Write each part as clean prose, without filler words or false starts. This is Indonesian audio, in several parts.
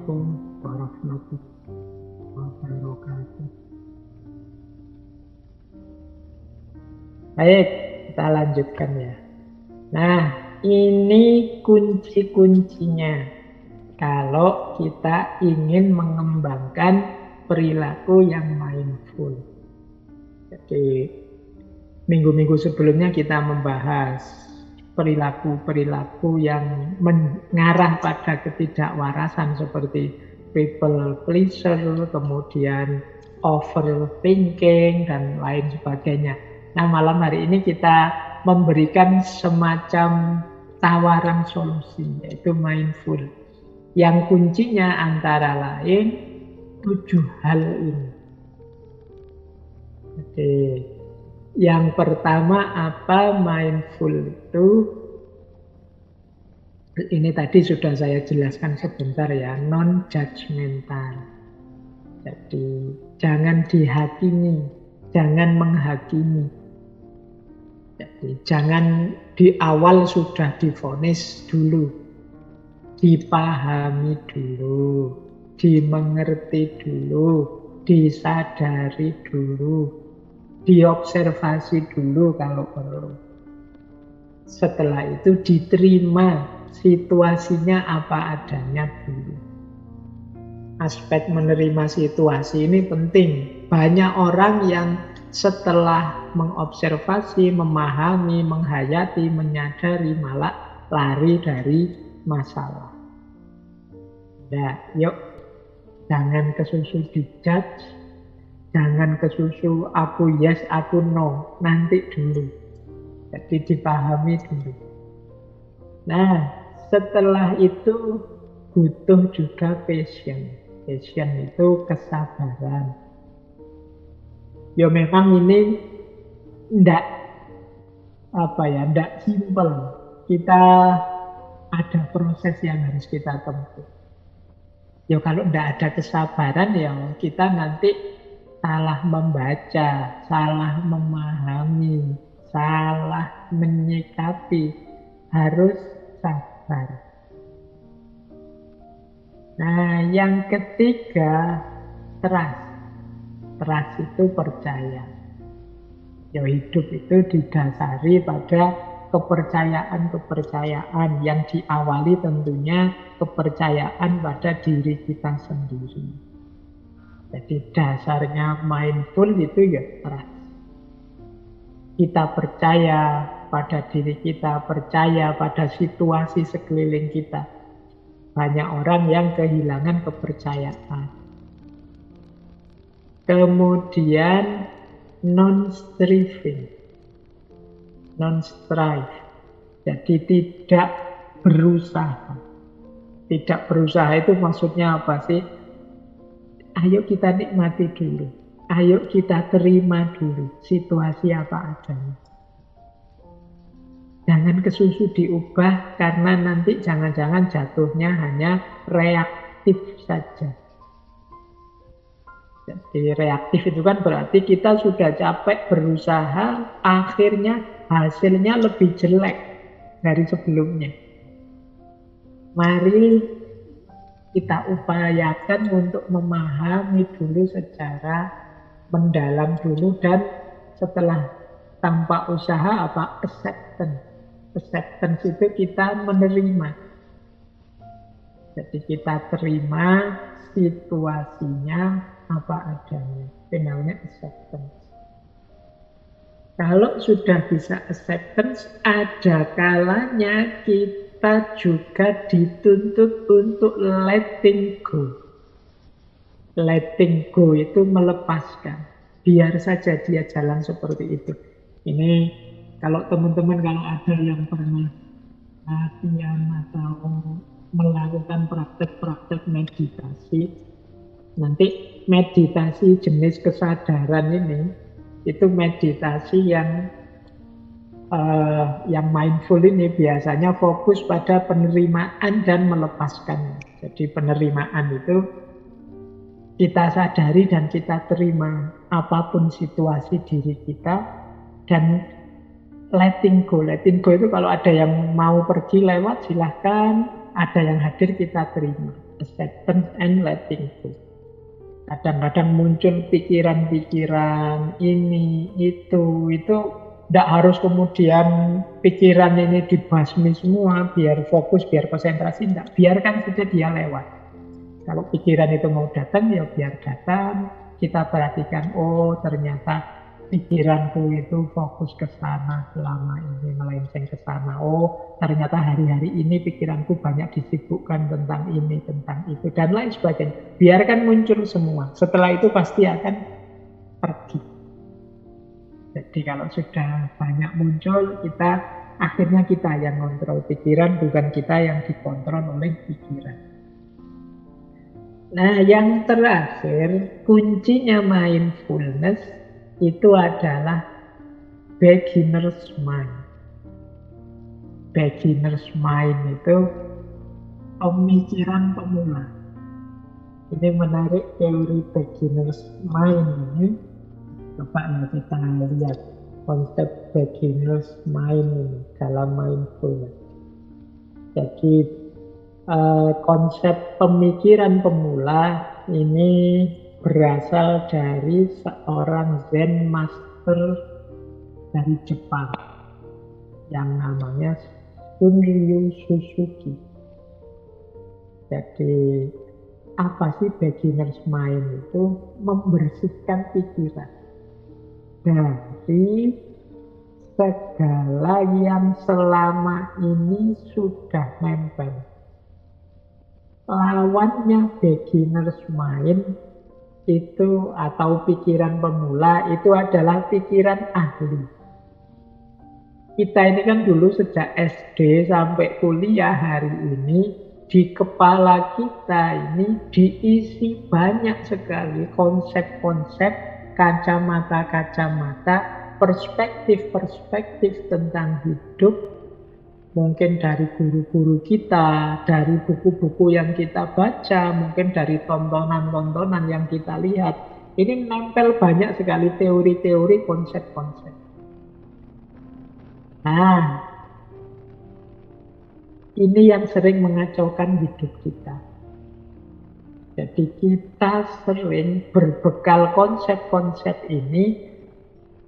Assalamualaikum warahmatullahi wabarakatuh. Baik, kita lanjutkan ya. Nah, ini kunci-kuncinya kalau kita ingin mengembangkan perilaku yang mindful. Jadi, minggu-minggu sebelumnya kita membahas perilaku-perilaku yang mengarah pada ketidakwarasan seperti people pleaser, kemudian overthinking, dan lain sebagainya. Nah, malam hari ini kita memberikan semacam tawaran solusi, yaitu mindful. Yang kuncinya antara lain 7 hal ini. Jadi, yang pertama apa mindful itu? Ini tadi sudah saya jelaskan sebentar ya, non-judgmental. Jadi jangan dihakimi, jangan menghakimi. Jadi jangan di awal sudah divonis dulu, dipahami dulu, dimengerti dulu, disadari dulu, diobservasi dulu kalau perlu. Setelah itu diterima situasinya apa adanya dulu. Aspek menerima situasi ini penting. Banyak orang yang setelah mengobservasi, memahami, menghayati, menyadari malah lari dari masalah. Nah, yuk jangan kesusu dijudge, jangan kesusu aku yes, aku no, nanti dulu. Jadi dipahami dulu. Nah, setelah itu butuh juga passion. Passion itu kesabaran. Ya memang ini ndak simple. Kita ada proses yang harus kita tempuh. Ya kalau ndak ada kesabaran ya kita nanti salah membaca, salah memahami, salah menyikapi, harus sabar. Nah, yang ketiga, trust. Trust itu percaya. Ya hidup itu didasari pada kepercayaan-kepercayaan yang diawali tentunya kepercayaan pada diri kita sendiri. Jadi dasarnya mindful itu ya trust. Kita percaya pada diri kita, percaya pada situasi sekeliling kita. Banyak orang yang kehilangan kepercayaan. Kemudian non-striving, non-strive. Jadi tidak berusaha. Tidak berusaha itu maksudnya apa sih? Ayo kita nikmati dulu. Ayo kita terima dulu situasi apa adanya. Jangan kesusu diubah karena nanti jangan-jangan jatuhnya hanya reaktif saja. Jadi reaktif itu kan berarti kita sudah capek berusaha, akhirnya hasilnya lebih jelek dari sebelumnya. Mari kita upayakan untuk memahami dulu secara mendalam dulu, dan setelah tanpa usaha acceptance. Acceptance itu kita menerima. Jadi kita terima situasinya apa adanya. Itu namanya acceptance. Kalau sudah bisa acceptance, ada kalanya kita juga dituntut untuk letting go. Letting go itu melepaskan. Biar saja dia jalan seperti itu. Ini kalau teman-teman kalau ada yang pernah latihan atau melakukan praktek-praktek meditasi, nanti meditasi jenis kesadaran ini itu meditasi yang mindful ini biasanya fokus pada penerimaan dan melepaskan. Jadi penerimaan itu kita sadari dan kita terima apapun situasi diri kita, dan letting go. Letting go itu kalau ada yang mau pergi lewat silahkan, ada yang hadir kita terima. acceptance and letting go. Kadang-kadang muncul pikiran-pikiran ini, itu tidak harus kemudian pikiran ini dibasmi semua, biar fokus, biar konsentrasi, tidak. Biarkan saja dia lewat. Kalau pikiran itu mau datang, ya biar datang. Kita perhatikan, oh ternyata pikiranku itu fokus ke sana selama ini, melenceng ke sana. Oh ternyata hari-hari ini pikiranku banyak disibukkan tentang ini, tentang itu, dan lain sebagainya. Biarkan muncul semua. Setelah itu pasti akan pergi. Jadi kalau sudah banyak muncul, akhirnya kita yang kontrol pikiran, bukan kita yang dikontrol oleh pikiran. Nah, yang terakhir, kuncinya mindfulness itu adalah beginner's mind. Beginner's mind itu pemikiran pemula. Ini menarik teori beginner's mind ini. Coba kita lihat konsep beginner's mind ini dalam mindfulness. Jadi konsep pemikiran pemula ini berasal dari seorang Zen master dari Jepang yang namanya Shunryu Suzuki. Jadi apa sih beginner's mind itu? Membersihkan pikiran dari segala yang selama ini sudah nempel. Lawannya beginner's mind itu atau pikiran pemula itu adalah pikiran ahli. Kita ini kan dulu sejak SD sampai kuliah hari ini, di kepala kita ini diisi banyak sekali konsep-konsep, kacamata-kacamata, perspektif-perspektif tentang hidup. Mungkin dari guru-guru kita, dari buku-buku yang kita baca, mungkin dari tontonan-tontonan yang kita lihat. Ini nempel banyak sekali teori-teori, konsep-konsep. Nah, ini yang sering mengacaukan hidup kita. Jadi kita sering berbekal konsep-konsep ini,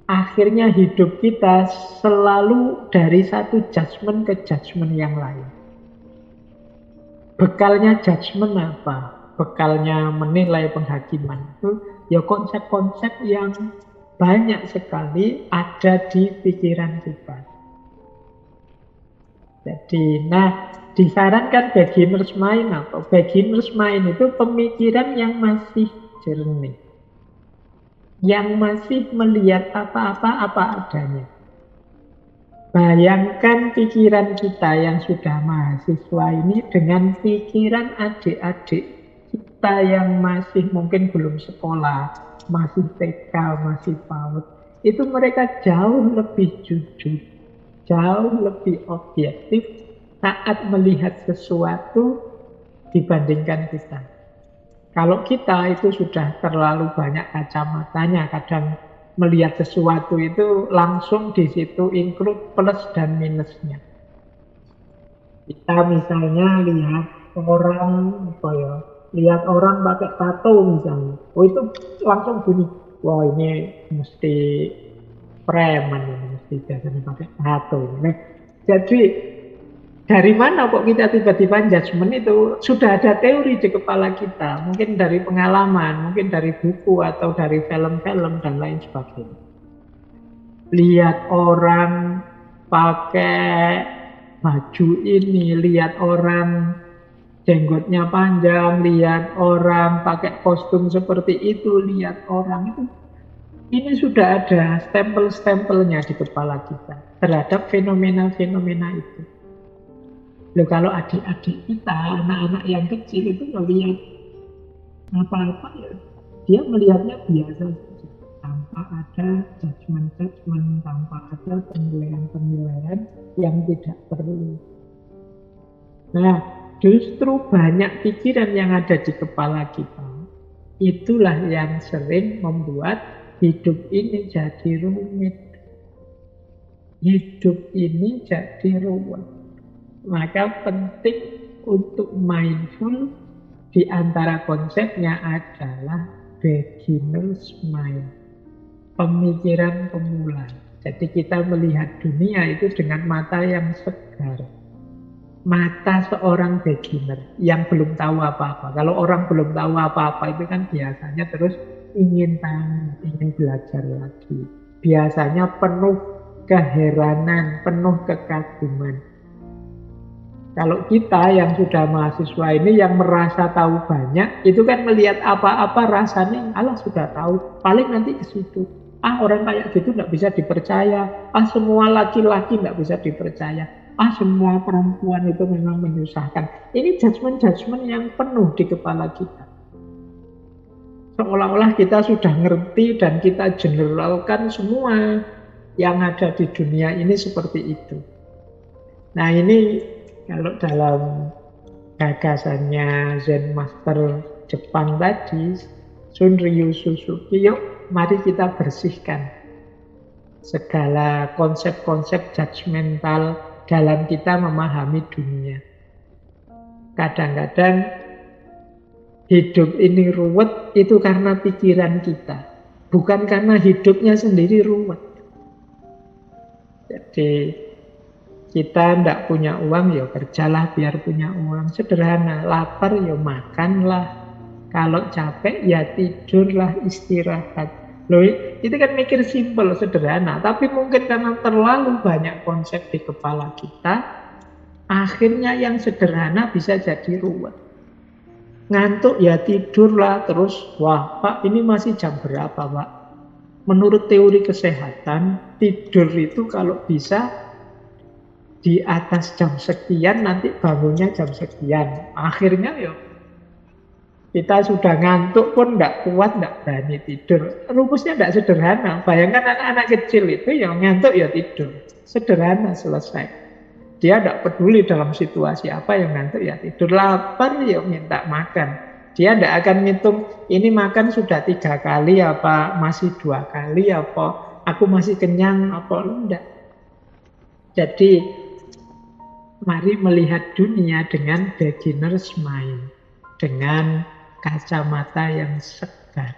akhirnya hidup kita selalu dari satu judgement ke judgement yang lain. Bekalnya judgement apa? Bekalnya menilai penghakiman itu ya konsep-konsep yang banyak sekali ada di pikiran kita. Jadi, disarankan beginner's mind atau beginner's mind itu pemikiran yang masih jernih, yang masih melihat apa-apa apa adanya. Bayangkan pikiran kita yang sudah mahasiswa ini dengan pikiran adik-adik kita yang masih mungkin belum sekolah, masih TK, masih PAUD. Itu mereka jauh lebih jujur, jauh lebih objektif saat melihat sesuatu dibandingkan kita. Kalau kita itu sudah terlalu banyak kacamatanya, kadang melihat sesuatu itu langsung di situ include plus dan minusnya. Kita misalnya lihat orang pakai tato misalnya, oh itu langsung bunyi, wah ini mesti preman, ini mesti biasanya pakai tato. Nah, jadi dari mana kok kita tiba-tiba judgement itu? Sudah ada teori di kepala kita, mungkin dari pengalaman, mungkin dari buku atau dari film-film dan lain sebagainya. Lihat orang pakai baju ini, lihat orang jenggotnya panjang, lihat orang pakai kostum seperti itu, lihat orang itu. Ini sudah ada stempel-stempelnya di kepala kita terhadap fenomena-fenomena itu. Loh, kalau adik-adik kita, anak-anak yang kecil itu melihat apa-apa ya, dia melihatnya biasa saja, tanpa ada judgement-judgement, tanpa ada penilaian-penilaian yang tidak perlu. Nah, justru banyak pikiran yang ada di kepala kita. Itulah yang sering membuat hidup ini jadi rumit. Hidup ini jadi ruwet. Maka penting untuk mindful di antara konsepnya adalah beginner's mind, pemikiran pemula. Jadi kita melihat dunia itu dengan mata yang segar, mata seorang beginner yang belum tahu apa-apa. Kalau orang belum tahu apa-apa itu kan biasanya terus ingin tahu, ingin belajar lagi. Biasanya penuh keheranan, penuh kekaguman. Kalau kita yang sudah mahasiswa ini yang merasa tahu banyak, itu kan melihat apa-apa rasanya, Allah sudah tahu, paling nanti ke situ. Ah, orang kayak gitu nggak bisa dipercaya. Ah, semua laki-laki nggak bisa dipercaya. Ah, semua perempuan itu memang menyusahkan. Ini judgement-judgement yang penuh di kepala kita. Seolah-olah kita sudah ngerti dan kita generalkan semua yang ada di dunia ini seperti itu. Nah, ini kalau dalam gagasannya Zen Master Jepang tadi, Shunryu Suzuki, yuk mari kita bersihkan segala konsep-konsep judgmental dalam kita memahami dunia. Kadang-kadang hidup ini ruwet itu karena pikiran kita, bukan karena hidupnya sendiri ruwet. Jadi kita tidak punya uang, ya kerjalah biar punya uang. Sederhana, lapar ya makanlah. Kalau capek ya tidurlah, istirahat. Loh, itu kan mikir simpel, sederhana. Tapi mungkin karena terlalu banyak konsep di kepala kita, akhirnya yang sederhana bisa jadi ruwet. Ngantuk ya tidurlah, terus wah Pak ini masih jam berapa Pak? Menurut teori kesehatan, tidur itu kalau bisa di atas jam sekian, nanti bangunnya jam sekian. Akhirnya ya kita sudah ngantuk pun tidak kuat, tidak berani tidur. Rumusnya tidak sederhana. Bayangkan anak-anak kecil itu yang ngantuk ya tidur. Sederhana, selesai. Dia tidak peduli dalam situasi apa, yang ngantuk ya tidur. Lapar ya minta makan. Dia tidak akan ngitung ini makan sudah 3 kali apa masih 2 kali apa aku masih kenyang apa enggak. Jadi mari melihat dunia dengan beginner's mind, dengan kacamata yang segar.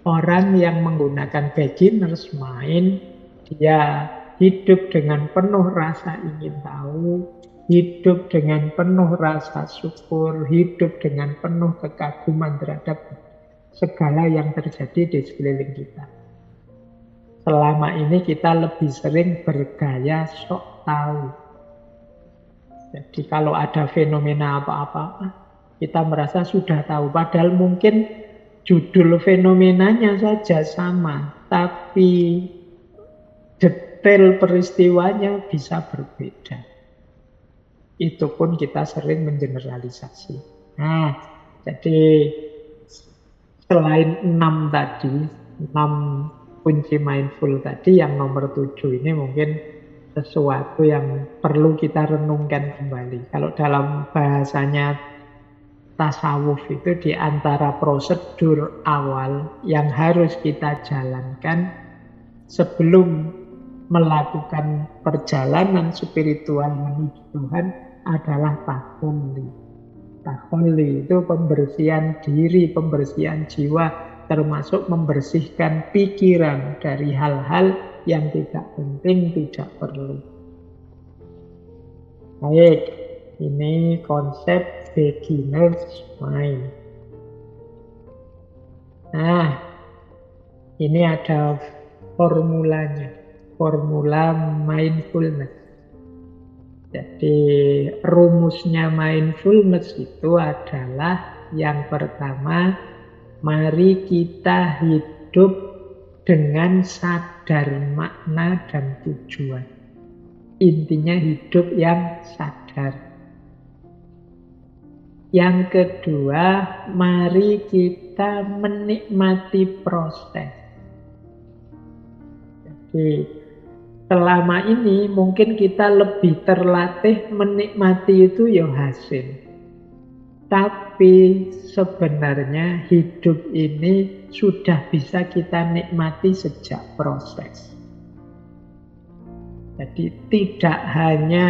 Orang yang menggunakan beginner's mind, dia hidup dengan penuh rasa ingin tahu, hidup dengan penuh rasa syukur, hidup dengan penuh kekaguman terhadap segala yang terjadi di sekeliling kita. Selama ini kita lebih sering bergaya sok tahu. Jadi kalau ada fenomena apa-apa, kita merasa sudah tahu. Padahal mungkin judul fenomenanya saja sama, tapi detail peristiwanya bisa berbeda. Itu pun kita sering mengeneralisasi. Nah, jadi selain 6 tadi, 6 kunci mindful tadi, yang nomor 7 ini mungkin sesuatu yang perlu kita renungkan kembali. Kalau dalam bahasanya tasawuf itu di antara prosedur awal yang harus kita jalankan sebelum melakukan perjalanan spiritual menuju Tuhan adalah tahalli. Tahalli itu pembersihan diri, pembersihan jiwa, termasuk membersihkan pikiran dari hal-hal yang tidak penting, tidak perlu. Baik, ini konsep beginner's mind. Nah, ini ada formulanya, formula mindfulness. Jadi rumusnya mindfulness itu adalah yang pertama, mari kita hidup dengan sadar makna dan tujuan. Intinya hidup yang sadar. Yang kedua, mari kita menikmati proses. Jadi selama ini mungkin kita lebih terlatih menikmati itu ya hasil. Tapi sebenarnya hidup ini sudah bisa kita nikmati sejak proses. Jadi tidak hanya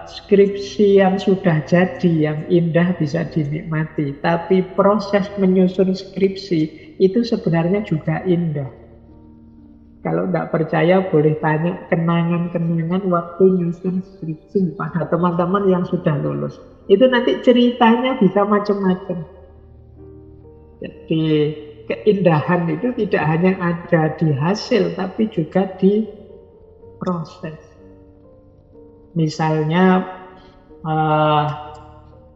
skripsi yang sudah jadi, yang indah bisa dinikmati. Tapi proses menyusun skripsi itu sebenarnya juga indah. Kalau tidak percaya boleh tanya kenangan-kenangan waktu nyusun skripsi pada teman-teman yang sudah lulus. Itu nanti ceritanya bisa macam-macam. Jadi keindahan itu tidak hanya ada di hasil, tapi juga di proses. Misalnya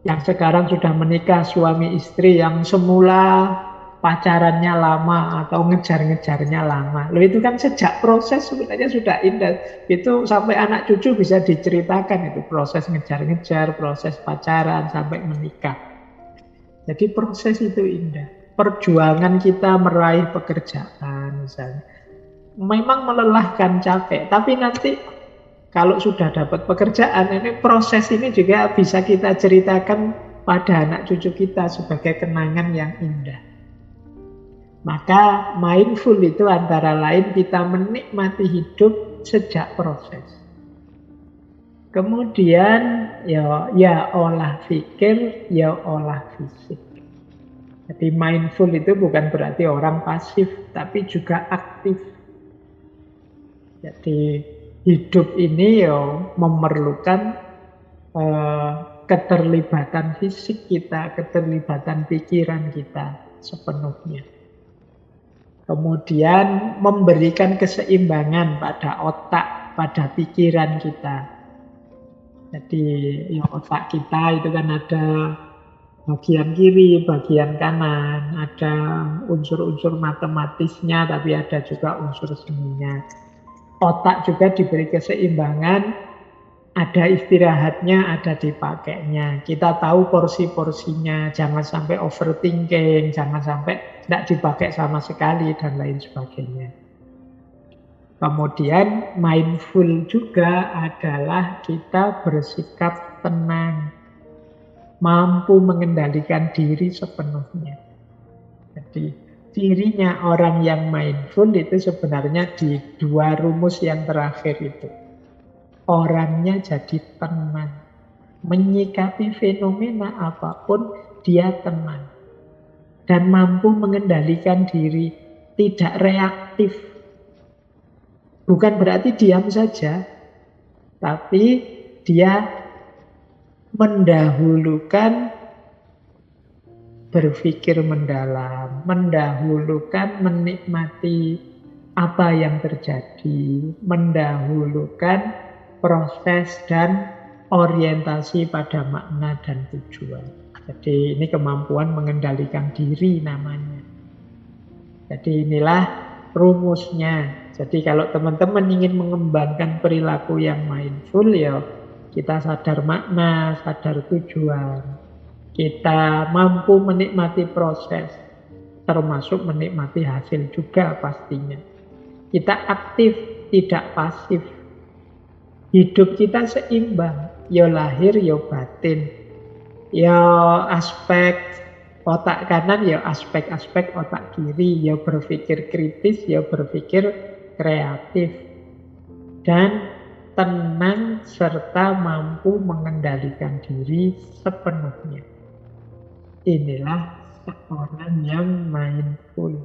yang sekarang sudah menikah suami istri yang semula pacarannya lama atau ngejar-ngejarnya lama. Loh itu kan sejak proses sebenarnya sudah indah. Itu sampai anak cucu bisa diceritakan itu proses ngejar-ngejar, proses pacaran sampai menikah. Jadi proses itu indah. Perjuangan kita meraih pekerjaan misalnya. Memang melelahkan, capek, tapi nanti kalau sudah dapat pekerjaan ini proses ini juga bisa kita ceritakan pada anak cucu kita sebagai kenangan yang indah. Maka mindful itu antara lain kita menikmati hidup sejak proses. Kemudian ya olah pikir, ya olah fisik. Jadi mindful itu bukan berarti orang pasif, tapi juga aktif. Jadi hidup ini memerlukan keterlibatan fisik kita, keterlibatan pikiran kita sepenuhnya. Kemudian memberikan keseimbangan pada otak, pada pikiran kita. Jadi otak kita itu kan ada bagian kiri, bagian kanan, ada unsur-unsur matematisnya, tapi ada juga unsur seninya. Otak juga diberi keseimbangan, ada istirahatnya, ada dipakainya. Kita tahu porsi-porsinya, jangan sampai overthinking, jangan sampai tidak dipakai sama sekali, dan lain sebagainya. Kemudian mindful juga adalah kita bersikap tenang, mampu mengendalikan diri sepenuhnya. Jadi cirinya orang yang mindful itu sebenarnya di dua rumus yang terakhir itu. Orangnya jadi tenang. Menyikapi fenomena apapun dia tenang. Dan mampu mengendalikan diri. Tidak reaktif. Bukan berarti diam saja. Tapi dia mendahulukan berpikir mendalam, mendahulukan menikmati apa yang terjadi, mendahulukan proses dan orientasi pada makna dan tujuan. Jadi ini kemampuan mengendalikan diri namanya. Jadi inilah rumusnya. Jadi kalau teman-teman ingin mengembangkan perilaku yang mindful, kita sadar makna, sadar tujuan. Kita mampu menikmati proses, termasuk menikmati hasil juga pastinya. Kita aktif, tidak pasif. Hidup kita seimbang, lahir, batin. Aspek otak kanan, aspek-aspek otak kiri. Berpikir kritis, berpikir kreatif. Dan tenang serta mampu mengendalikan diri sepenuhnya. Inilah seorang yang mindful.